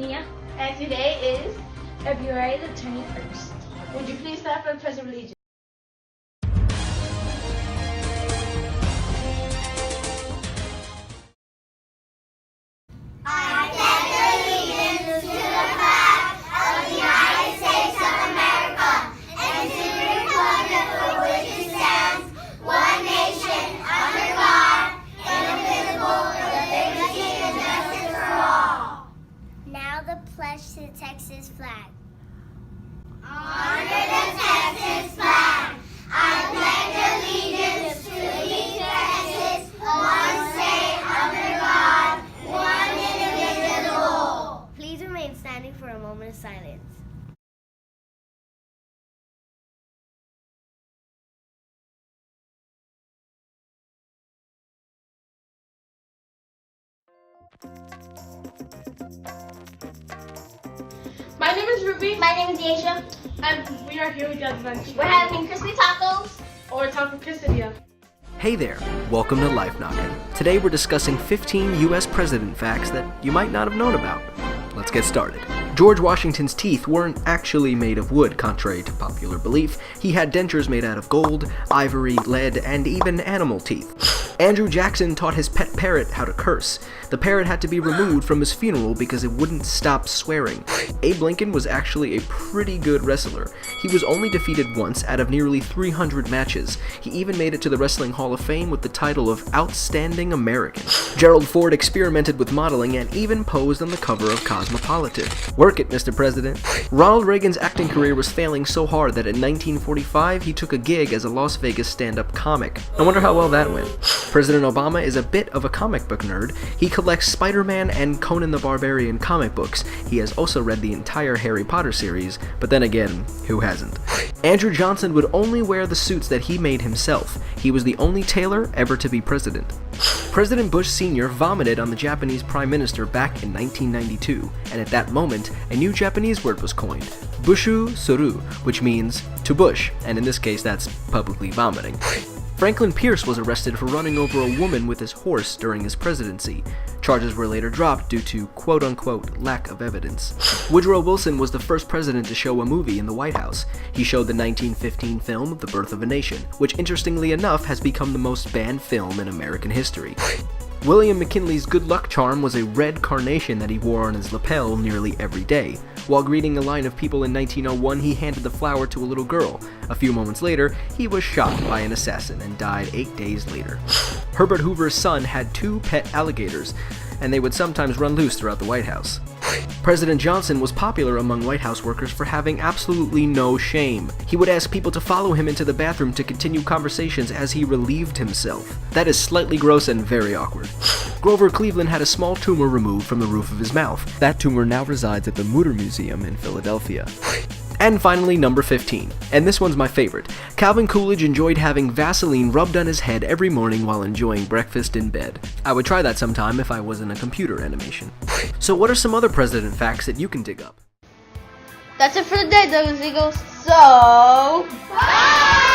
Nia, and today is February the 21st. Would you please stand for the Pledge of Allegiance? Pledge to the Texas flag. Honor the Texas flag. I pledge allegiance to the Texas, one state under God, one indivisible. Please remain standing for a moment of silence. My name is Ruby. My name is Asia. And we are here with God's Lunch. We're having crispy tacos. Or taco quesadilla. Hey there, welcome to Life Knockin'. Today we're discussing 15 US president facts that you might not have known about. Let's get started. George Washington's teeth weren't actually made of wood, contrary to popular belief. He had dentures made out of gold, ivory, lead, and even animal teeth. Andrew Jackson taught his pet parrot how to curse. The parrot had to be removed from his funeral because it wouldn't stop swearing. Abe Lincoln was actually a pretty good wrestler. He was only defeated once out of nearly 300 matches. He even made it to the Wrestling Hall of Fame with the title of Outstanding American. Gerald Ford experimented with modeling and even posed on the cover of Cosmopolitan. Work it, Mr. President. Ronald Reagan's acting career was failing so hard that in 1945 he took a gig as a Las Vegas stand-up comic. I wonder how well that went. President Obama is a bit of a comic book nerd. He collects Spider-Man and Conan the Barbarian comic books. He has also read the entire Harry Potter series, but then again, who hasn't? Andrew Johnson would only wear the suits that he made himself. He was the only tailor ever to be president. President Bush Sr. vomited on the Japanese Prime Minister back in 1992, and at that moment, a new Japanese word was coined, bushu suru, which means to bush, and in this case that's publicly vomiting. Franklin Pierce was arrested for running over a woman with his horse during his presidency. Charges were later dropped due to quote-unquote lack of evidence. Woodrow Wilson was the first president to show a movie in the White House. He showed the 1915 film The Birth of a Nation, which interestingly enough has become the most banned film in American history. William McKinley's good luck charm was a red carnation that he wore on his lapel nearly every day. While greeting a line of people in 1901, he handed the flower to a little girl. A few moments later, he was shot by an assassin and died 8 days later. Herbert Hoover's son had 2 pet alligators, and they would sometimes run loose throughout the White House. President Johnson was popular among White House workers for having absolutely no shame. He would ask people to follow him into the bathroom to continue conversations as he relieved himself. That is slightly gross and very awkward. Grover Cleveland had a small tumor removed from the roof of his mouth. That tumor now resides at the Mutter Museum in Philadelphia. And finally, number 15. And this one's my favorite. Calvin Coolidge enjoyed having Vaseline rubbed on his head every morning while enjoying breakfast in bed. I would try that sometime if I was in a computer animation. So what are some other president facts that you can dig up? That's it for the day, Douglas Eagles. So... Bye!